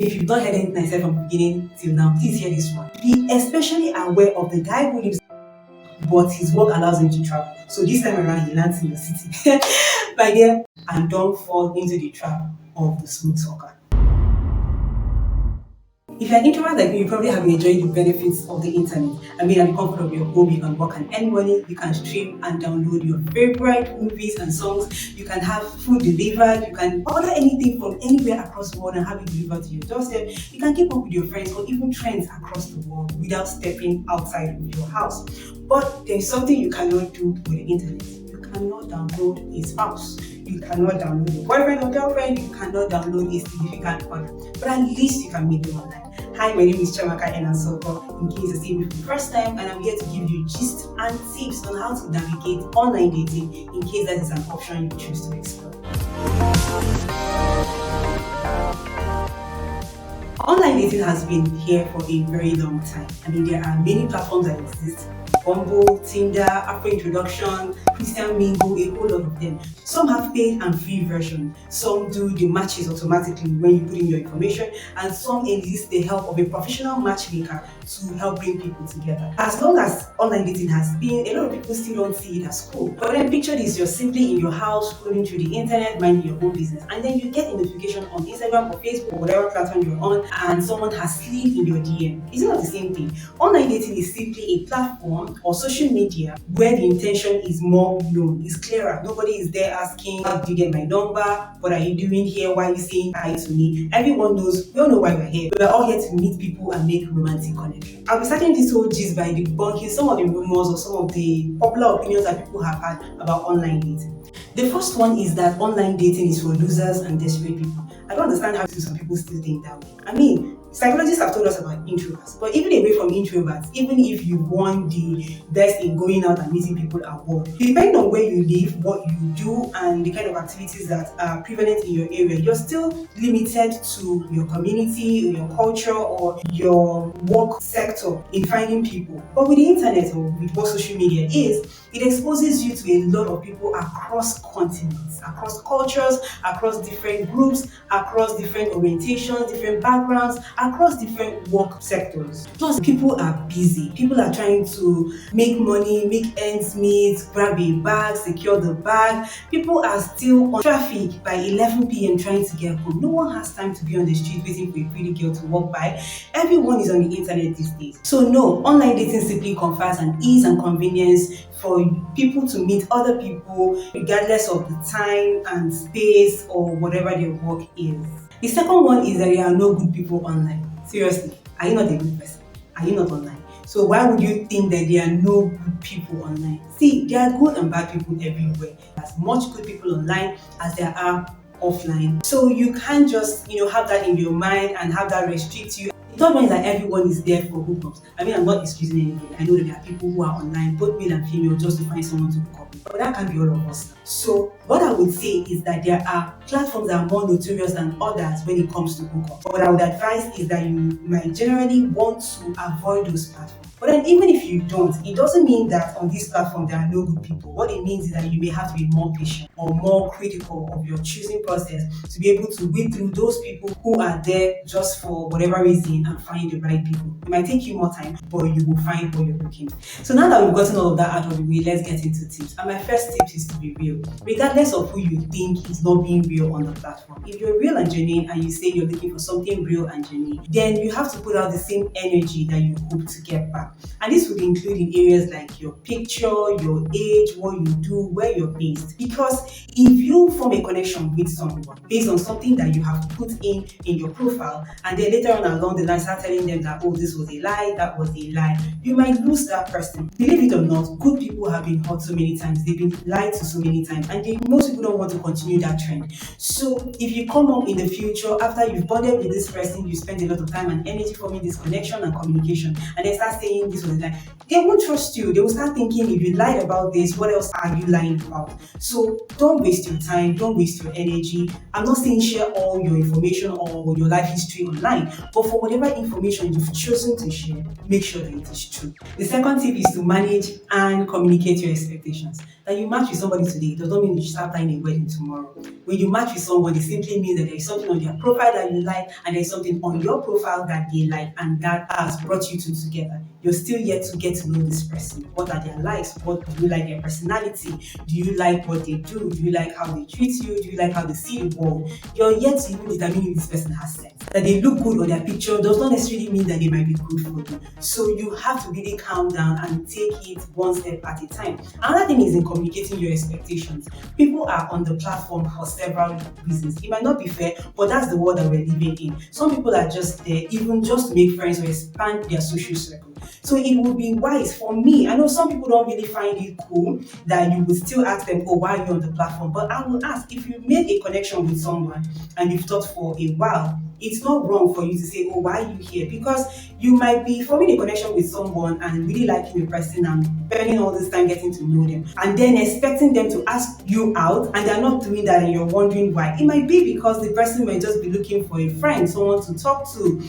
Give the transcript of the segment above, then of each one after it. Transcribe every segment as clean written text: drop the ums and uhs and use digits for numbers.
If you've not heard anything I said from the beginning till now, please hear this one. Be especially aware of the guy who lives, but his work allows him to travel. So this time around, he lands in your city. My dear, and don't fall into the trap of the smooth talker. If you're an introvert like me, you probably have enjoyed the benefits of the internet. I mean, at the comfort of your home, you can work and earn money, you can stream and download your favorite movies and songs, you can have food delivered, you can order anything from anywhere across the world and have it delivered to your doorstep. You can keep up with your friends or even trends across the world without stepping outside of your house. But there's something you cannot do with the internet. You cannot download a spouse. You cannot download a boyfriend or girlfriend. You cannot download a significant other. But at least you can meet them online. Hi, my name is Chiamaka Enasoko. In case you see me for the first time, and I'm here to give you gist and tips on how to navigate online dating in case that is an option you choose to explore. Online dating has been here for a very long time. I mean, there are many platforms that exist. Bumble, Tinder, Afro Introduction, Christian Mingle, a whole lot of them. Some have paid and free version. Some do the matches automatically when you put in your information, and some enlist the help of a professional matchmaker to help bring people together. As long as online dating has been, a lot of people still don't see it as cool. But then picture this, you're simply in your house scrolling through the internet, minding your own business, and then you get a notification on Instagram or Facebook or whatever platform you're on, and someone has slid in your DM. It's not the same thing. Online dating is simply a platform or social media where the intention is more known, it's clearer. Nobody is there asking, how did you get my number? What are you doing here? Why are you saying hi to me? Everyone knows, we all know why we're here. We're all here to meet people and make romantic connections. I'll be starting this whole gist by debunking some of the rumors or some of the popular opinions that people have had about online dating. The first one is that online dating is for losers and desperate people. I don't understand how some people still think that way. I mean, psychologists have told us about introverts, but even away from introverts, even if you want the best in going out and meeting people at work, depending on where you live, what you do, and the kind of activities that are prevalent in your area, you're still limited to your community, or your culture, or your work sector in finding people. But with the internet or with what social media is, it exposes you to a lot of people across continents, across cultures, across different groups, across different orientations, different backgrounds, across different work sectors. Plus, people are busy. People are trying to make money, make ends meet, grab a bag, secure the bag. People are still on traffic by 11 p.m. trying to get home. No one has time to be on the street waiting for a pretty girl to walk by. Everyone is on the internet these days. So no, online dating simply confers an ease and convenience for people to meet other people regardless of the time and space or whatever their work is. The second one is that there are no good people online. Seriously, are you not a good person? Are you not online? So why would you think that there are no good people online? See, there are good and bad people everywhere. There's as much good people online as there are offline. So you can't just, have that in your mind and have that restrict you. The third one is that everyone is there for hookups. I mean, I'm not excusing anybody. I know that there are people who are online, both male and female, just to find someone to hook up with. But that can't be all of us. So what I would say is that there are platforms that are more notorious than others when it comes to hookup. But what I would advise is that you might generally want to avoid those platforms. But then even if you don't, it doesn't mean that on this platform there are no good people. What it means is that you may have to be more patient or more critical of your choosing process to be able to weed through those people who are there just for whatever reason and find the right people. It might take you more time, but you will find what you're looking for. So now that we've gotten all of that out of the way, let's get into tips. And my first tip is to be real. Regardless of who you think is not being real on the platform, if you're real and genuine and you say you're looking for something real and genuine, then you have to put out the same energy that you hope to get back. And this would include in areas like your picture, your age, what you do, where you're based. Because if you form a connection with someone based on something that you have put in your profile, and then later on along the line start telling them that, oh, this was a lie, that was a lie, you might lose that person. Believe it or not, good people have been hurt so many times, they've been lied to so many times, and most people don't want to continue that trend. So if you come up in the future, after you've bonded with this person, you spend a lot of time and energy forming this connection and communication, and then start saying this was a lie, they won't trust you. They will start thinking, if you lied about this, what else are you lying about? So don't waste your time, don't waste your energy. I'm not saying share all your information or your life history online, but for whatever whatever information you've chosen to share, make sure that it is true. The second tip is to manage and communicate your expectations. That you match with somebody today does not mean you should start planning a wedding tomorrow. When you match with somebody, it simply means that there is something on their profile that you like, and there is something on your profile that they like, and that has brought you two together. You're still yet to get to know this person. What are their likes? What do you like their personality? Do you like what they do? Do you like how they treat you? Do you like how they see the world? You're yet to even determine if this person has sense. That they look good on their picture does not necessarily mean that they might be good for you. So you have to really calm down and take it one step at a time. Another thing is in communicating your expectations. People are on the platform for several reasons. It might not be fair, but that's the world that we're living in. Some people are just there even just to make friends or expand their social circle. So it would be wise for me. I know some people don't really find it cool that you would still ask them, oh, why are you on the platform? But I will ask, if you made a connection with someone and you've talked for a while, it's not wrong for you to say, oh, why are you here? Because you might be forming a connection with someone and really liking the person and spending all this time getting to know them, and then expecting them to ask you out, and they're not doing that, and you're wondering why. It might be because the person might just be looking for a friend, someone to talk to,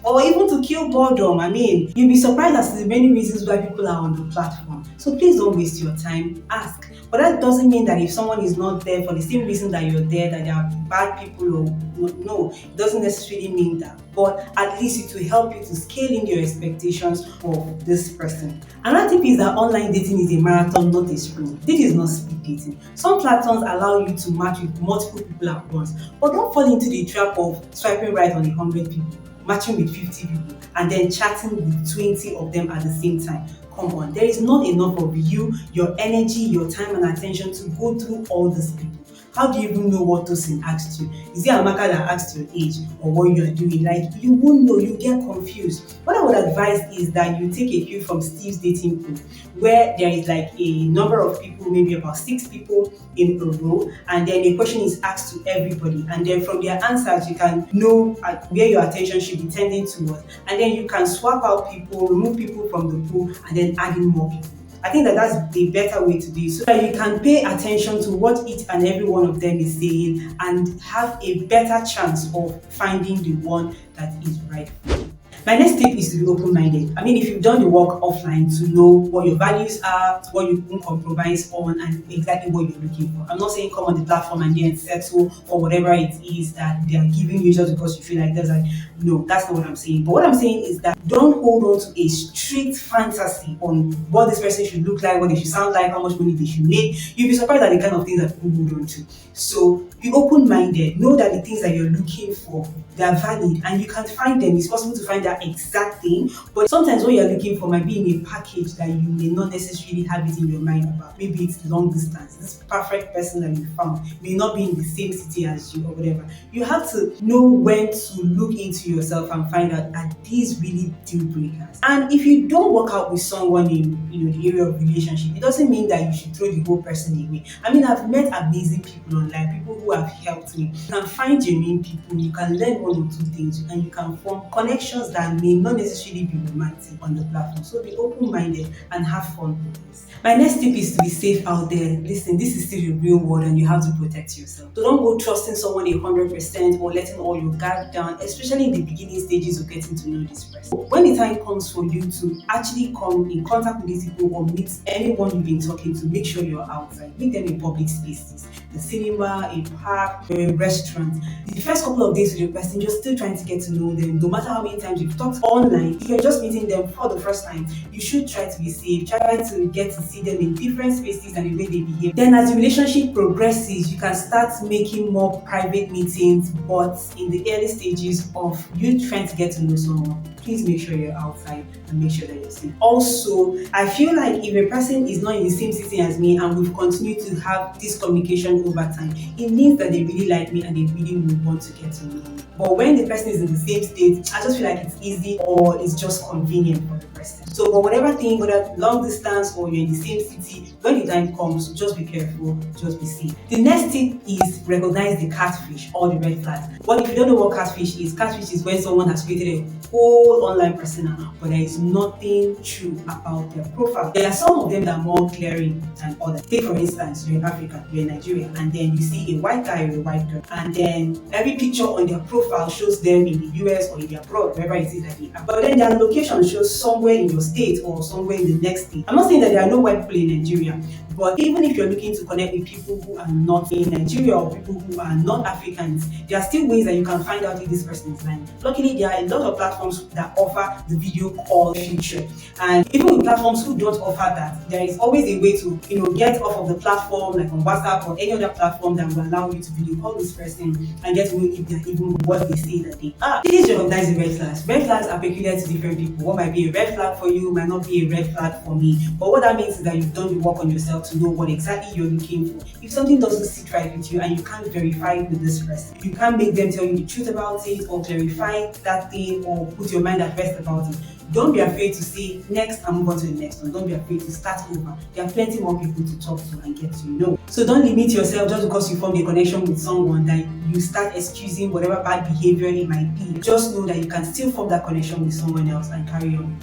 or even to kill boredom. I mean, you'll be surprised as to the many reasons why people are on the platform. So please don't waste your time. Ask. But that doesn't mean that if someone is not there for the same reason that you're there, that they are bad people or no. It doesn't necessarily mean that. But at least it will help you to scale in your expectations of this person. Another tip is that online dating is a marathon, not a sprint. This is not speed dating. Some platforms allow you to match with multiple people at once, but don't fall into the trap of swiping right on 100 people, matching with 50 people, and then chatting with 20 of them at the same time. Come on, there is not enough of you, your energy, your time and attention to go through all these people. How do you even know what person asked you? Is it Amaka that asked your age or what you are doing? Like, you won't know, you get confused. What I would advise is that you take a cue from Steve's dating pool, where there is like a number of people, maybe about 6 people in a row, and then a question is asked to everybody, and then from their answers you can know where your attention should be tending towards, and then you can swap out people, remove people from the pool, and then add in more people. I think that that's a better way to do it, so that you can pay attention to what each and every one of them is saying and have a better chance of finding the one that is right for you. My next tip is to be open-minded. I mean, if you've done the work offline to know what your values are, what you won't compromise on, and exactly what you're looking for. I'm not saying come on the platform and then settle for whatever it is that they are giving you just because you feel like there's like, no, that's not what I'm saying. But what I'm saying is that don't hold on to a strict fantasy on what this person should look like, what they should sound like, how much money they should make. You'll be surprised at the kind of things that people hold on to. So be open-minded. Know that the things that you're looking for, they are valid and you can find them. It's possible to find that exact thing, but sometimes what you're looking for might be in a package that you may not necessarily have it in your mind about. Maybe it's long distance. This perfect person that you found may not be in the same city as you or whatever. You have to know when to look into yourself and find out, are these really deal breakers? And if you don't work out with someone in the area of relationship, it doesn't mean that you should throw the whole person away. I mean, I've met amazing people online, people who have helped me. You can find genuine people, you can learn one or two things, and you can form connections that may not necessarily be romantic on the platform. So be open-minded and have fun with this. My next tip is to be safe out there. Listen, this is still the real world and you have to protect yourself. So don't go trusting someone 100% or letting all your guard down, especially in the beginning stages of getting to know this person. When the time comes for you to actually come in contact with these people or meet anyone you've been talking to, make sure you're outside. Meet them in public spaces, the cinema, a park, or a restaurant. The first couple of days with your person, you're still trying to get to know them. No matter how many times you've talked online, if you're just meeting them for the first time, you should try to be safe. Try to get to see them in different spaces and the way they behave. Then as the relationship progresses, you can start making more private meetings, but in the early stages of you trying to get to know someone, please make sure you're outside and make sure that you're safe. Also, I feel like if a person is not in the same city as me and we've continued to have this communication over time, it means that they really like me and they really would want to get to know me. But when the person is in the same state, I just feel like it's easy or it's just convenient for the person. So, but whatever thing, whether long distance or you're in the same city, when the time comes, just be careful, just be safe. The next tip is recognize the catfish or the red flags. But if you don't know what catfish is when someone has created a whole online persona, but there is nothing true about their profile. There are some of them that are more glaring than others. Take for instance, you're in Africa, you're in Nigeria, and then you see a white guy or a white girl, and then every picture on their profile shows them in the US or in the abroad, wherever it is that they are. But then their location shows somewhere in your state or somewhere in the next state. I'm not saying that there are no white people in Nigeria, but even if you're looking to connect with people who are not in Nigeria or people who are not Africans, there are still ways that you can find out if this person is lying. Luckily, there are a lot of platforms that offer the video call feature, and even with platforms who don't offer that, there is always a way to get off of the platform, like on WhatsApp or any other platform that will allow you to video call this person and get to know if they're even what they say that they are. Please recognize the red flags. Red flags are peculiar to different people. What might be a red flag for you might not be a red flag for me. But what that means is that you've done the work on yourself to know what exactly you're looking for. If something doesn't sit right with you and you can't verify it with this person, you can't make them tell you the truth about it or clarify that thing or put your mind at rest about it, don't be afraid to say next and move on to the next one. Don't be afraid to start over. There are plenty more people to talk to and get to know. So don't limit yourself just because you formed a connection with someone that you start excusing whatever bad behavior it might be. Just know that you can still form that connection with someone else and carry on.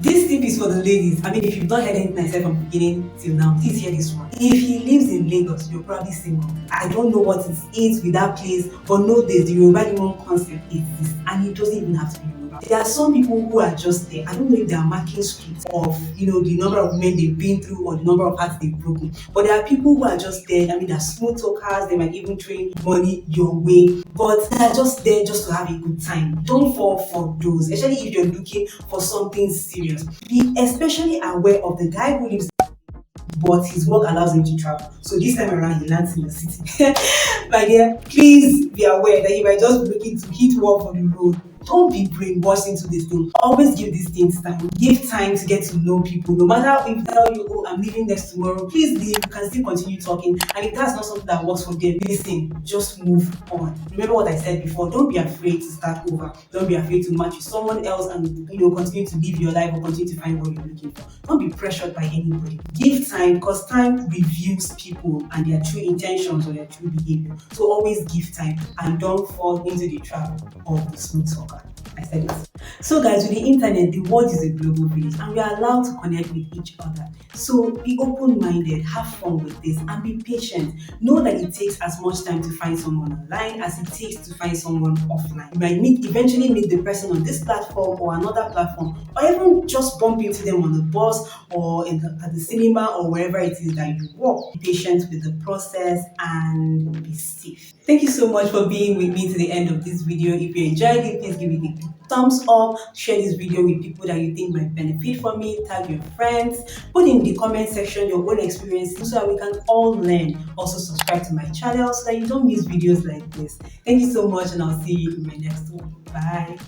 This tip is for the ladies. I mean, if you've not heard anything I said from the beginning till now, please hear this one. If he lives in Lagos, you're probably single. I don't know what it is with that place, but know this, the Yoruba Demon concept is this, and it doesn't even have to be Yoruba. There are some people who are just there. I don't know if they are marking scripts of, the number of men they've been through or the number of hearts they've broken. But there are people who are just there. I mean, they're smooth talkers. They might even train money your way, but they're just there just to have a good time. Don't fall for those, especially if you're looking for something serious. Be especially aware of the guy who lives, but his work allows him to travel. So this time around, he lands in the city. My dear, please be aware that you might just be looking to hit work on the road. Don't be brainwashed into this thing. Always give these things time. Give time to get to know people. No matter if they tell you, oh, I'm leaving next tomorrow, please leave. You can still continue talking. And if that's not something that works for them, listen, just move on. Remember what I said before. Don't be afraid to start over. Don't be afraid to match with someone else and continue to live your life or continue to find what you're looking for. Don't be pressured by anybody. Give time, because time reveals people and their true intentions or their true behavior. So always give time and don't fall into the trap of the smooth talker. I said it. So guys, with the internet, the world is a global village and we are allowed to connect with each other. So be open-minded, have fun with this and be patient. Know that it takes as much time to find someone online as it takes to find someone offline. You might eventually meet the person on this platform or another platform, or even just bump into them on the bus or at the cinema or wherever it is that you work. Be patient with the process and be safe. Thank you so much for being with me to the end of this video. If you enjoyed it, please give it a thumbs up, share this video with people that you think might benefit from it, tag your friends, put in the comment section your own experiences so that we can all learn. Also subscribe to my channel so that you don't miss videos like this. Thank you so much and I'll see you in my next one. Bye.